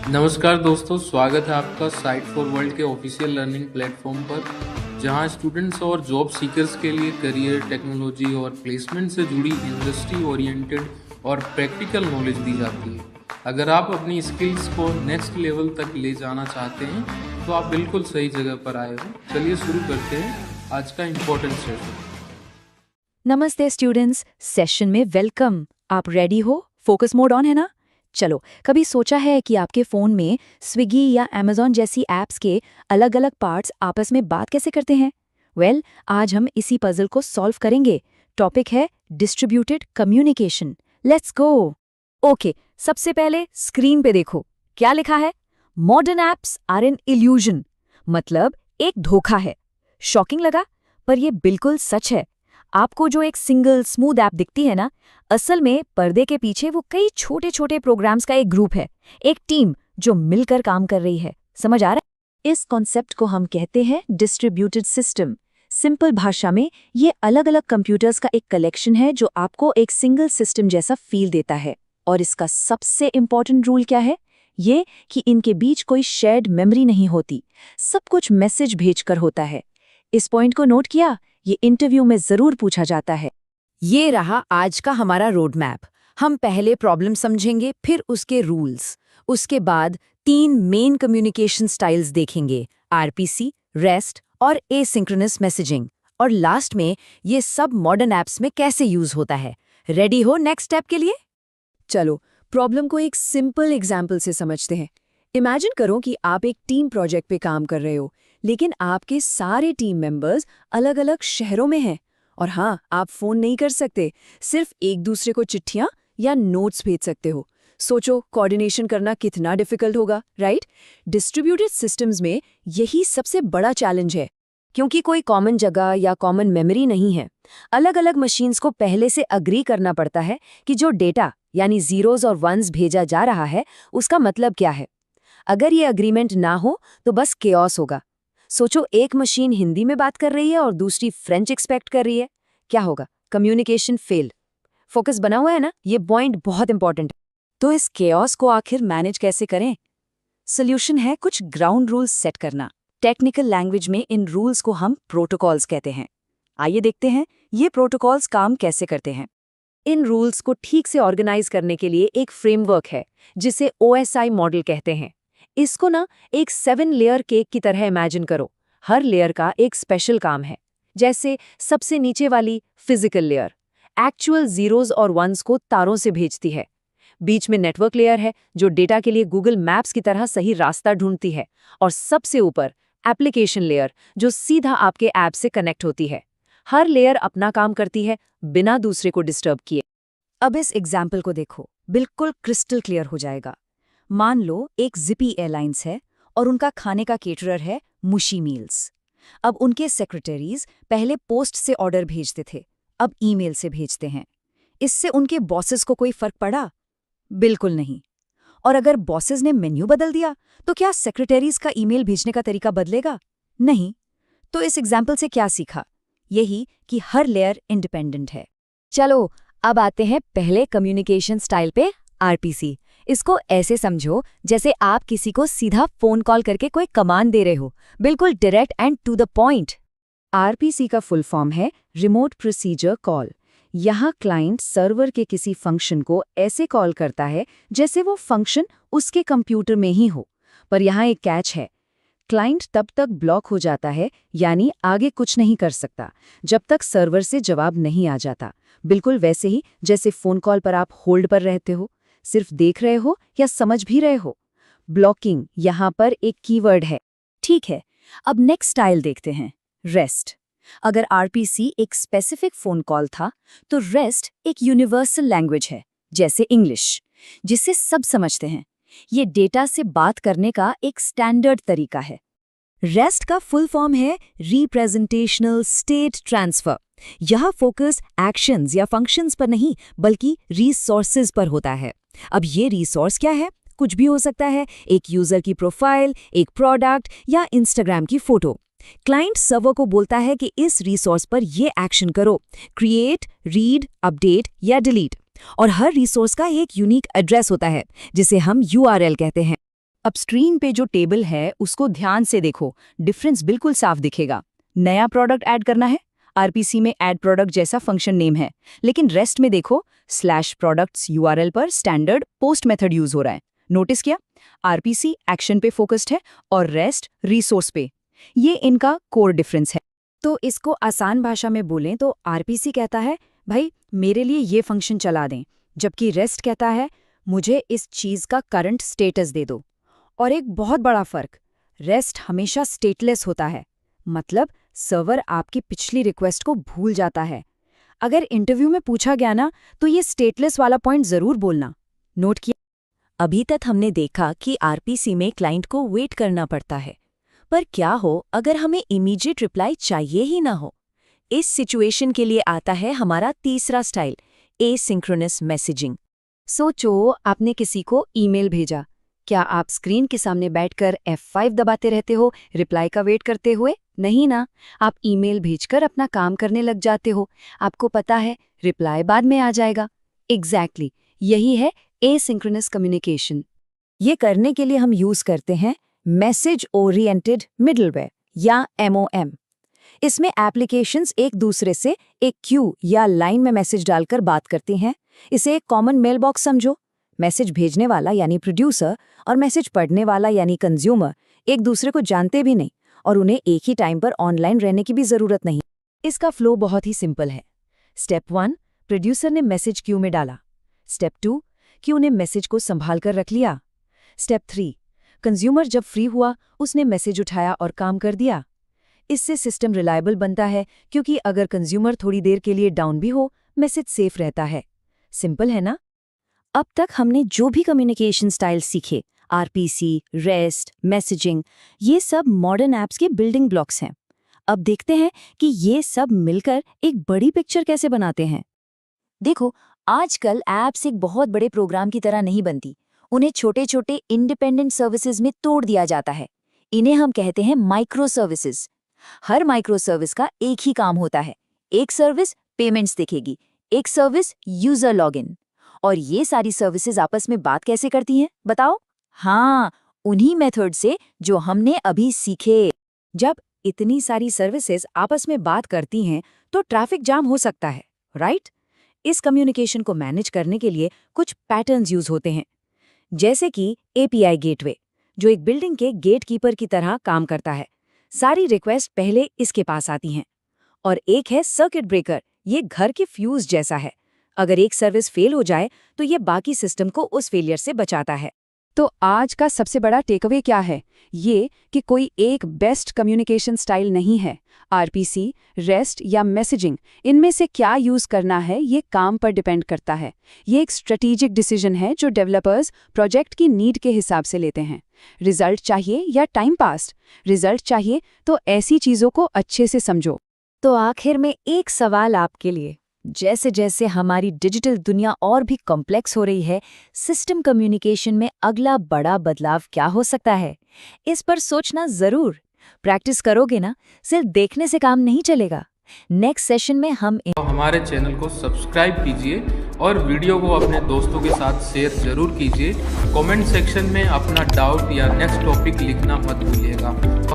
नमस्कार दोस्तों, स्वागत है आपका साइट फॉर वर्ल्ड के ऑफिशियल लर्निंग प्लेटफॉर्म पर, जहां स्टूडेंट्स और जॉब सीकर्स के लिए करियर, टेक्नोलॉजी और प्लेसमेंट से जुड़ी इंडस्ट्री ओरिएंटेड और प्रैक्टिकल नॉलेज दी जाती है। अगर आप अपनी स्किल्स को नेक्स्ट लेवल तक ले जाना चाहते हैं तो आप बिल्कुल सही जगह पर आए हो। चलिए शुरू करते हैं आज का इम्पोर्टेंट सेशन। नमस्ते स्टूडेंट्स, सेशन में वेलकम। आप रेडी हो? फोकस मोड ऑन है ना? चलो, कभी सोचा है कि आपके फ़ोन में स्विगी या अमेज़ॉन जैसी ऐप्स के अलग अलग पार्ट्स आपस में बात कैसे करते हैं? आज हम इसी पजल को सॉल्व करेंगे। टॉपिक है distributed communication. Let's go. Okay, सबसे पहले स्क्रीन पे देखो। क्या लिखा है? Modern apps are an illusion, मतलब एक धोखा है। शॉकिंग लगा, पर ये बिल्कुल सच है। आपको जो एक सिंगल स्मूथ ऐप दिखती है ना, असल में पर्दे के पीछे वो कई छोटे छोटे प्रोग्राम्स का एक ग्रुप है, एक टीम जो मिलकर काम कर रही है। समझ आ रहा है? इस कॉन्सेप्ट को हम कहते हैं डिस्ट्रीब्यूटेड सिस्टम। सिंपल भाषा में ये अलग अलग कंप्यूटर्स का एक कलेक्शन है जो आपको एक सिंगल सिस्टम जैसा फील देता है। और इसका सबसे इंपॉर्टेंट रूल क्या है? ये कि इनके बीच कोई शेयर्ड मेमोरी नहीं होती, सब कुछ मैसेज भेजकर होता है। इस पॉइंट को नोट किया? ये इंटरव्यू में जरूर पूछा जाता है। ये रहा आज का हमारा रोड मैप। हम पहले प्रॉब्लम समझेंगे, फिर उसके रूल्स। उसके बाद 3 मेन कम्युनिकेशन स्टाइल्स देखेंगे: आरपीसी, रेस्ट और एसिंक्रोनस मैसेजिंग। और लास्ट में ये सब मॉडर्न ऐप्स में कैसे यूज होता है। रेडी हो नेक्स्ट स्टेप के लिए? चलो, प्रॉब्लम को एक सिंपल एग्जाम्पल से समझते हैं। इमेजिन करो कि आप एक टीम प्रोजेक्ट पे काम कर रहे हो, लेकिन आपके सारे टीम मेंबर्स अलग अलग शहरों में हैं। और हाँ, आप फोन नहीं कर सकते, सिर्फ एक दूसरे को चिट्ठियां या नोट्स भेज सकते हो। सोचो, कोऑर्डिनेशन करना कितना डिफिकल्ट होगा, राइट? डिस्ट्रीब्यूटेड सिस्टम्स में यही सबसे बड़ा चैलेंज है, क्योंकि कोई कॉमन जगह या कॉमन मेमोरी नहीं है। अलग अलग मशीन्स को पहले से अग्री करना पड़ता है कि जो डेटा यानी जीरोज और वंस भेजा जा रहा है उसका मतलब क्या है। अगर ये अग्रीमेंट ना हो तो बस केओस होगा। सोचो, एक मशीन हिंदी में बात कर रही है और दूसरी फ्रेंच एक्सपेक्ट कर रही है। क्या होगा? Communication fail. फोकस बना हुआ है ना? ये पॉइंट बहुत इंपॉर्टेंट है। तो इस केओस को आखिर मैनेज कैसे करें? सोल्यूशन है कुछ ग्राउंड रूल्स सेट करना। टेक्निकल लैंग्वेज में इन रूल्स को हम प्रोटोकॉल्स कहते हैं। आइए देखते हैं ये प्रोटोकॉल्स काम कैसे करते हैं। इन रूल्स को ठीक से ऑर्गेनाइज करने के लिए एक फ्रेमवर्क है जिसे OSI मॉडल कहते हैं। इसको ना एक 7 लेयर केक की तरह इमेजिन करो। हर लेयर का एक स्पेशल काम है। जैसे सबसे नीचे वाली फिजिकल लेयर एक्चुअल जीरोज और वंस को तारों से भेजती है। बीच में नेटवर्क लेयर है जो डेटा के लिए गूगल मैप्स की तरह सही रास्ता ढूंढती है। और सबसे ऊपर एप्लीकेशन लेयर जो सीधा आपके ऐप से कनेक्ट होती है। हर लेयर अपना काम करती है बिना दूसरे को डिस्टर्ब किए। अब इस एग्जाम्पल को देखो, बिल्कुल क्रिस्टल क्लियर हो जाएगा। मान लो एक जिपी एयरलाइंस है और उनका खाने का केटरर है मुशी मील्स। अब उनके सेक्रेटरीज पहले पोस्ट से ऑर्डर भेजते थे, अब ईमेल से भेजते हैं। इससे उनके बॉसेस को कोई फर्क पड़ा? बिल्कुल नहीं। और अगर बॉसेस ने मेन्यू बदल दिया तो क्या सेक्रेटरीज का ईमेल भेजने का तरीका बदलेगा? नहीं। तो इस एग्जाम्पल से क्या सीखा? यही कि हर लेयर इंडिपेंडेंट है। चलो, अब आते हैं पहले कम्युनिकेशन स्टाइल पे, आरपीसी। इसको ऐसे समझो जैसे आप किसी को सीधा फोन कॉल करके कोई कमांड दे रहे हो, बिल्कुल direct and to the point. RPC का फुल फॉर्म है रिमोट प्रोसीजर कॉल। यहाँ क्लाइंट सर्वर के किसी फंक्शन को ऐसे कॉल करता है जैसे वो फंक्शन उसके कंप्यूटर में ही हो। पर यहाँ एक कैच है, क्लाइंट तब तक ब्लॉक हो जाता है, यानी आगे कुछ नहीं कर सकता जब तक सर्वर से जवाब नहीं आ जाता। बिल्कुल वैसे ही जैसे फोन कॉल पर आप होल्ड पर रहते हो, सिर्फ देख रहे हो या समझ भी रहे हो। ब्लॉकिंग यहाँ पर एक कीवर्ड है। ठीक है, अब नेक्स्ट स्टाइल देखते हैं, रेस्ट। अगर आरपीसी एक स्पेसिफिक फोन कॉल था, तो रेस्ट एक यूनिवर्सल लैंग्वेज है, जैसे इंग्लिश, जिसे सब समझते हैं। ये डेटा से बात करने का एक स्टैंडर्ड तरीका है। रेस्ट का फुल फॉर्म है रिप्रेजेंटेशनल स्टेट ट्रांसफर। यह फोकस एक्शंस या फंक्शंस पर नहीं बल्कि रिसोर्सेज पर होता है। अब ये रिसोर्स क्या है? कुछ भी हो सकता है, एक यूजर की प्रोफाइल, एक प्रोडक्ट या इंस्टाग्राम की फोटो। क्लाइंट सर्वर को बोलता है कि इस रिसोर्स पर ये एक्शन करो, क्रिएट, रीड, अपडेट या डिलीट। और हर रिसोर्स का एक यूनिक एड्रेस होता है जिसे हम URL कहते हैं। अब स्क्रीन पे जो टेबल है उसको ध्यान से देखो, डिफरेंस बिल्कुल साफ दिखेगा। नया प्रोडक्ट ऐड करना है, आरपीसी में ऐड प्रोडक्ट जैसा फंक्शन नेम है, लेकिन रेस्ट में देखो /products URL पर स्टैंडर्ड पोस्ट मेथड यूज हो रहा है। नोटिस किया? आरपीसी एक्शन पे फोकस्ड है और रेस्ट रिसोर्स पे। ये इनका कोर डिफरेंस है। तो इसको आसान भाषा में बोलें तो आरपीसी कहता है भाई मेरे लिए ये फंक्शन चला दें, जबकि रेस्ट कहता है मुझे इस चीज का करंट स्टेटस दे दो। और एक बहुत बड़ा फर्क, रेस्ट हमेशा स्टेटलेस होता है, मतलब सर्वर आपकी पिछली रिक्वेस्ट को भूल जाता है। अगर इंटरव्यू में पूछा गया ना तो ये स्टेटलेस वाला पॉइंट जरूर बोलना। नोट किया? अभी तक हमने देखा कि आरपीसी में क्लाइंट को वेट करना पड़ता है, पर क्या हो अगर हमें इमीडिएट रिप्लाई चाहिए ही ना हो? इस सिचुएशन के लिए आता है हमारा तीसरा स्टाइल, एसिंक्रोनस मैसेजिंग। सोचो आपने किसी को ईमेल भेजा, क्या आप स्क्रीन के सामने बैठकर F5 दबाते रहते हो रिप्लाई का वेट करते हुए? नहीं ना, आप ईमेल भेजकर अपना काम करने लग जाते हो। आपको पता है रिप्लाई बाद में आ जाएगा। एग्जैक्टली, यही है एसिंक्रोनस कम्युनिकेशन। ये करने के लिए हम यूज करते हैं मैसेज ओरिएंटेड मिडलवेयर या MOM। इसमें एप्लीकेशंस एक दूसरे से एक क्यू या लाइन में मैसेज डालकर बात करती हैं। इसे एक कॉमन मेल बॉक्स समझो। मैसेज भेजने वाला यानी प्रोड्यूसर और मैसेज पढ़ने वाला यानी कंज्यूमर एक दूसरे को जानते भी नहीं और उन्हें एक ही टाइम पर ऑनलाइन रहने की भी जरूरत नहीं। इसका फ्लो बहुत ही सिंपल है। स्टेप 1, प्रोड्यूसर ने मैसेज क्यू में डाला। स्टेप 2, क्यू ने मैसेज को संभाल कर रख लिया। स्टेप 3, कंज्यूमर जब फ्री हुआ उसने मैसेज उठाया और काम कर दिया। इससे सिस्टम रिलायबल बनता है, क्योंकि अगर कंज्यूमर थोड़ी देर के लिए डाउन भी हो, मैसेज सेफ रहता है। सिंपल है ना? अब तक हमने जो भी कम्युनिकेशन स्टाइल सीखे, आरपीसी, रेस्ट, मैसेजिंग, ये सब मॉडर्न ऐप्स के बिल्डिंग ब्लॉक्स हैं। अब देखते हैं कि ये सब मिलकर एक बड़ी पिक्चर कैसे बनाते हैं। देखो, आजकल ऐप्स एक बहुत बड़े प्रोग्राम की तरह नहीं बनती। उन्हें छोटे छोटे इंडिपेंडेंट सर्विसेज में तोड़ दिया जाता है। इन्हें हम कहते हैं माइक्रो सर्विसेज। हर माइक्रो सर्विस का एक ही काम होता है। एक सर्विस पेमेंट्स देखेगी, एक सर्विस यूजर लॉगिन। और ये सारी सर्विसेज आपस में बात कैसे करती हैं, बताओ? हाँ, उन्हीं मेथड से जो हमने अभी सीखे। जब इतनी सारी सर्विसेज आपस में बात करती हैं तो ट्रैफिक जाम हो सकता है, राइट? इस कम्युनिकेशन को मैनेज करने के लिए कुछ पैटर्न्स यूज होते हैं, जैसे कि API गेटवे, जो एक बिल्डिंग के गेटकीपर की तरह काम करता है। सारी रिक्वेस्ट पहले इसके पास आती हैं। और एक है सर्किट ब्रेकर, ये घर के फ्यूज जैसा है। अगर एक सर्विस फेल हो जाए तो ये बाकी सिस्टम को उस फेलियर से बचाता है। तो आज का सबसे बड़ा टेकअवे क्या है? ये कि कोई एक बेस्ट कम्युनिकेशन स्टाइल नहीं है। आरपीसी, रेस्ट या मैसेजिंग, इनमें से क्या यूज करना है ये काम पर डिपेंड करता है। ये एक स्ट्रेटेजिक डिसीजन है जो डेवलपर्स प्रोजेक्ट की नीड के हिसाब से लेते हैं। रिजल्ट चाहिए या टाइम पास? रिजल्ट चाहिए तो ऐसी चीजों को अच्छे से समझो। तो आखिर में एक सवाल आपके लिए, जैसे जैसे हमारी डिजिटल दुनिया और भी कॉम्प्लेक्स हो रही है, सिस्टम कम्युनिकेशन में अगला बड़ा बदलाव क्या हो सकता है? इस पर सोचना जरूर। प्रैक्टिस करोगे ना, सिर्फ देखने से काम नहीं चलेगा। नेक्स्ट सेशन में हम हमारे चैनल को सब्सक्राइब कीजिए और वीडियो को अपने दोस्तों के साथ शेयर जरूर कीजिए। कमेंट सेक्शन में अपना डाउट या नेक्स्ट टॉपिक लिखना मत भूलिएगा।